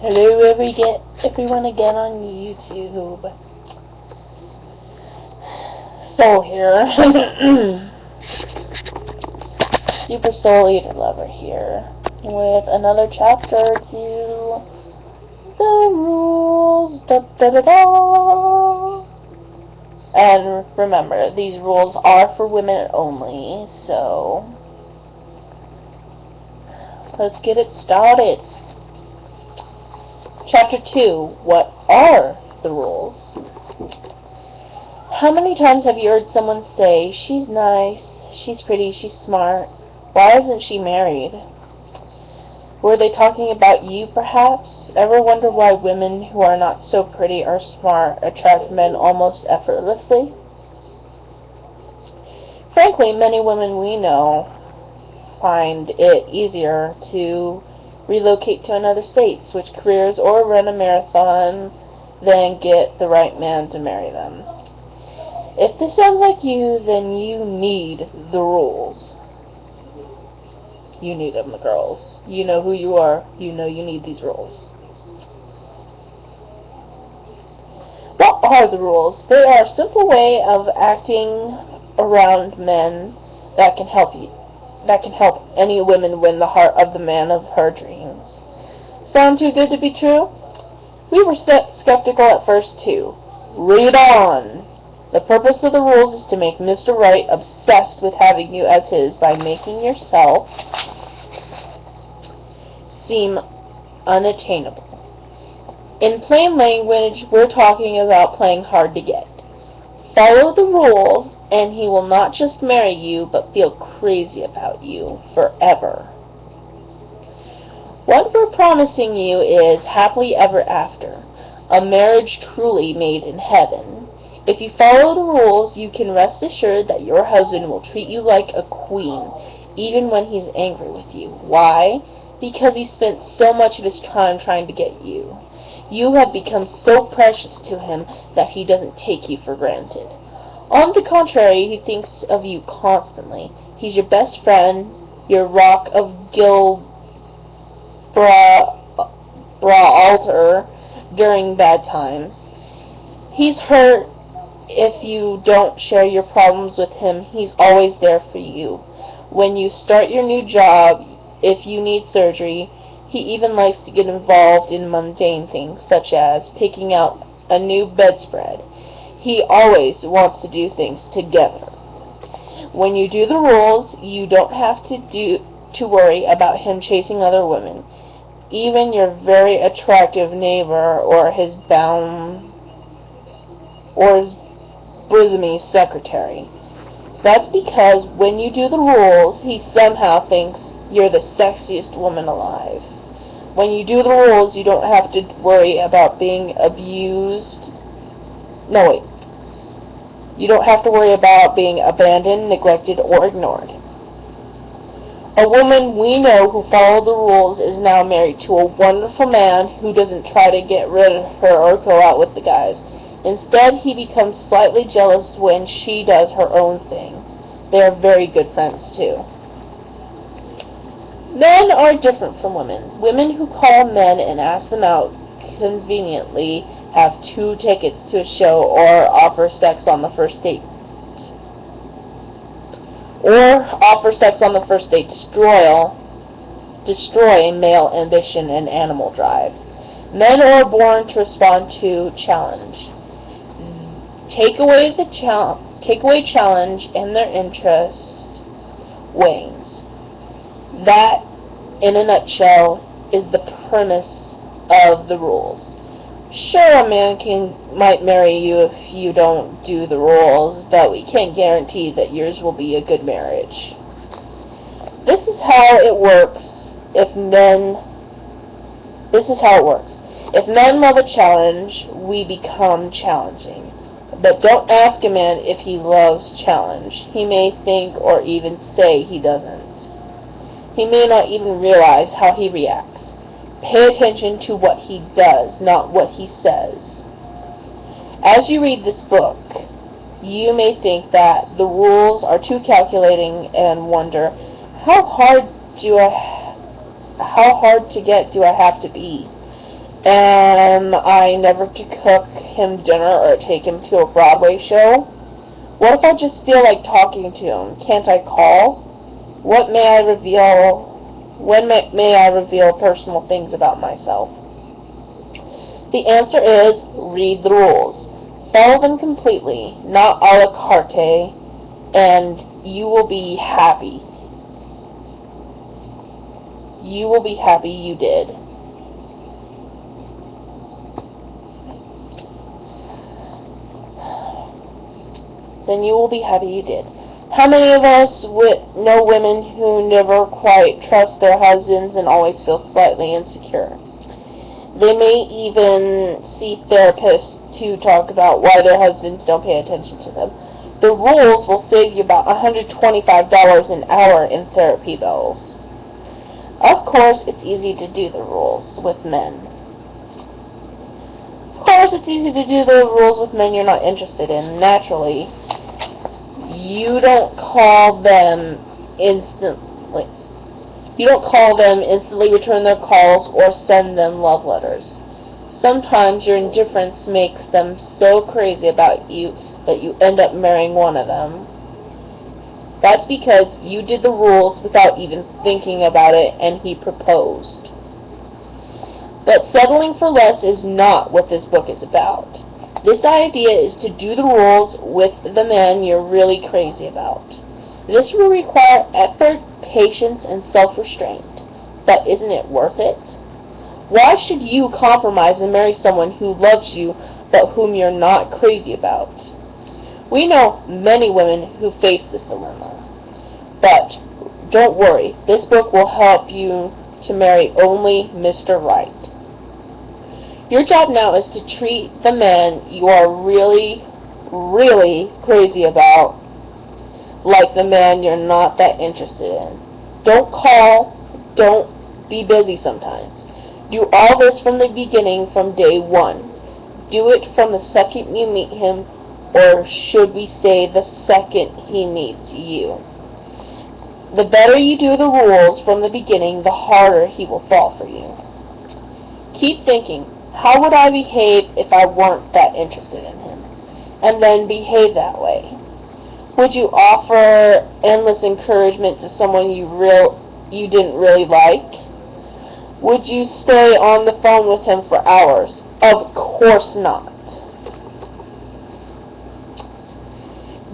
Hello everyone again on YouTube. Soul here. Super Soul Eater Lover here. With another chapter to the rules. Da, da, da, da. And remember, these rules are for women only, so let's get it started. Chapter 2, what are the rules? How many times have you heard someone say, she's nice, she's pretty, she's smart, why isn't she married? Were they talking about you, perhaps? Ever wonder why women who are not so pretty or smart attract men almost effortlessly? Frankly, many women we know find it easier to relocate to another state, switch careers, or run a marathon than get the right man to marry them. If this sounds like you, then you need the rules. You need them, the girls. You know who you are. You know you need these rules. What are the rules? They are a simple way of acting around men that can help any woman win the heart of the man of her dreams. Sound too good to be true? We were skeptical at first too. Read on! The purpose of the rules is to make Mr. Right obsessed with having you as his by making yourself seem unattainable. In plain language, we're talking about playing hard to get. Follow the rules, and he will not just marry you, but feel crazy about you forever. What we're promising you is happily ever after, a marriage truly made in heaven. If you follow the rules, you can rest assured that your husband will treat you like a queen, even when he's angry with you. Why? Because he spent so much of his time trying to get you. You have become so precious to him that he doesn't take you for granted. On the contrary, he thinks of you constantly. He's your best friend, your rock of Gibraltar during bad times. He's hurt if you don't share your problems with him. He's always there for you. When you start your new job, if you need surgery, he even likes to get involved in mundane things, such as picking out a new bedspread. He always wants to do things together. When you do the rules, you don't have to worry about him chasing other women, even your very attractive neighbor or his bosomy secretary. That's because when you do the rules, he somehow thinks you're the sexiest woman alive. When you do the rules, you don't have to worry about being abused. You don't have to worry about being abandoned, neglected, or ignored. A woman we know who followed the rules is now married to a wonderful man who doesn't try to get rid of her or go out with the guys. Instead, he becomes slightly jealous when she does her own thing. They are very good friends, too. Men are different from women. Women who call men and ask them out conveniently have 2 tickets to a show or offer sex on the first date. Destroy male ambition and animal drive. Men are born to respond to challenge. Take away challenge and their interest wanes. That, in a nutshell, is the premise of the rules. Sure, a man might marry you if you don't do the rules, but we can't guarantee that yours will be a good marriage. This is how it works. If men love a challenge, we become challenging. But don't ask a man if he loves challenge. He may think or even say he doesn't. He may not even realize how he reacts. Pay attention to what he does, not what he says. As you read this book, you may think that the rules are too calculating and wonder, how hard to get do I have to be? Am I never to cook him dinner or take him to a Broadway show? What if I just feel like talking to him? Can't I call? What may I reveal? When may I reveal personal things about myself? The answer is read the rules. Follow them completely, not a la carte, and you will be happy. You will be happy you did. Then you will be happy you did. How many of us know women who never quite trust their husbands and always feel slightly insecure? They may even see therapists to talk about why their husbands don't pay attention to them. The rules will save you about $125 an hour in therapy bills. Of course, it's easy to do the rules with men. Of course, it's easy to do the rules with men you're not interested in. Naturally, you don't call them instantly. You don't call them, instantly return their calls, or send them love letters. Sometimes your indifference makes them so crazy about you that you end up marrying one of them. That's because you did the rules without even thinking about it, and he proposed. But settling for less is not what this book is about. This idea is to do the rules with the man you're really crazy about. This will require effort, patience, and self-restraint. But isn't it worth it? Why should you compromise and marry someone who loves you but whom you're not crazy about? We know many women who face this dilemma. But don't worry, this book will help you to marry only Mr. Right. Your job now is to treat the man you are really, really crazy about like the man you're not that interested in. Don't call. Don't be busy sometimes. Do all this from the beginning, from day one. Do it from the second you meet him, or should we say the second he meets you. The better you do the rules from the beginning, the harder he will fall for you. Keep thinking, how would I behave if I weren't that interested in him? And then behave that way. Would you offer endless encouragement to someone you didn't really like? Would you stay on the phone with him for hours? Of course not.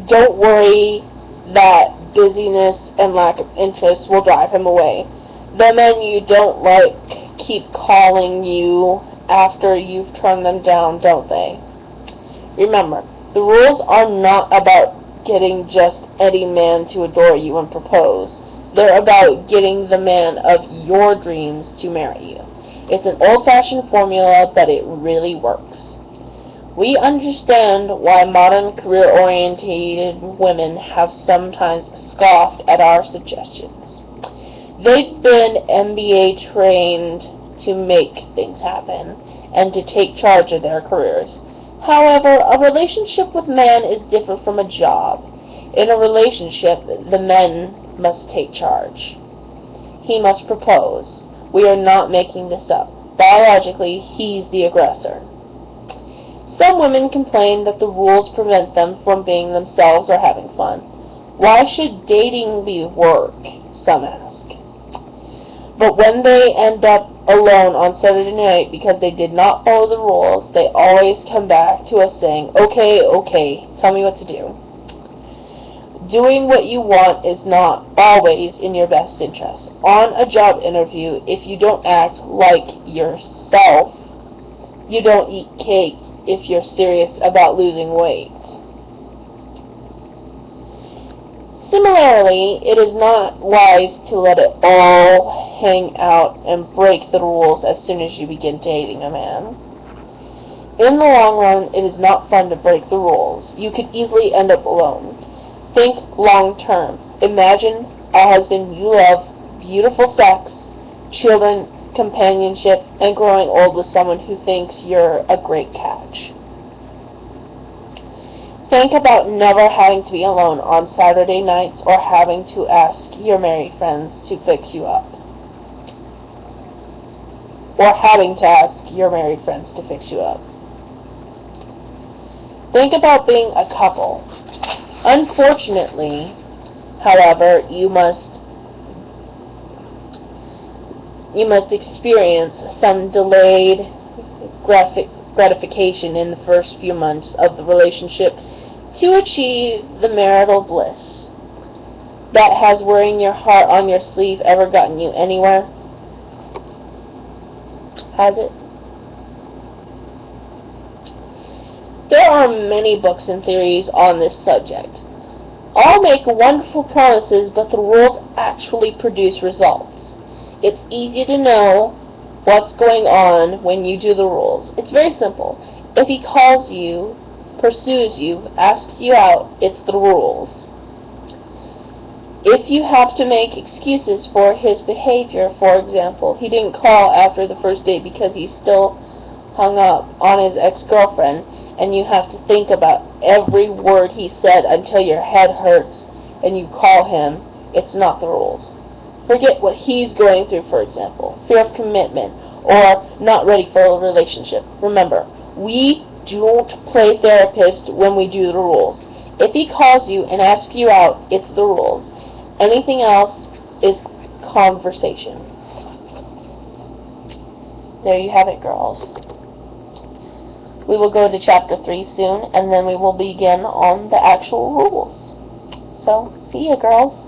Don't worry that busyness and lack of interest will drive him away. The men you don't like keep calling you after you've turned them down, don't they? Remember, the rules are not about getting just any man to adore you and propose. They're about getting the man of your dreams to marry you. It's an old-fashioned formula, but it really works. We understand why modern career-oriented women have sometimes scoffed at our suggestions. They've been MBA trained to make things happen and to take charge of their careers. However, a relationship with man is different from a job. In a relationship, the man must take charge. He must propose. We are not making this up. Biologically, he's the aggressor. Some women complain that the rules prevent them from being themselves or having fun. Why should dating be work? Some ask. But when they end up alone on Saturday night because they did not follow the rules, they always come back to us saying, okay, tell me what to do. Doing what you want is not always in your best interest. On a job interview, if you don't act like yourself, you don't eat cake if you're serious about losing weight. Similarly, it is not wise to let it all hang out and break the rules as soon as you begin dating a man. In the long run, it is not fun to break the rules. You could easily end up alone. Think long term. Imagine a husband you love, beautiful sex, children, companionship, and growing old with someone who thinks you're a great catch. Think about never having to be alone on Saturday nights or having to ask your married friends to fix you up. or having to ask your married friends to fix you up. Think about being a couple. Unfortunately, however, you must experience some delayed gratification in the first few months of the relationship to achieve the marital bliss. That has wearing your heart on your sleeve ever gotten you anywhere? Has it? There are many books and theories on this subject. All make wonderful promises, but the rules actually produce results. It's easy to know what's going on when you do the rules. It's very simple. If he calls you, pursues you, asks you out, it's the rules. If you have to make excuses for his behavior, for example, he didn't call after the first date because he's still hung up on his ex-girlfriend, and you have to think about every word he said until your head hurts, and you call him, it's not the rules. Forget what he's going through, for example, fear of commitment, or not ready for a relationship. Remember, we don't play therapist when we do the rules. If he calls you and asks you out, it's the rules. Anything else is conversation. There you have it, girls. We will go to chapter 3 soon, and then we will begin on the actual rules. So, see ya, girls.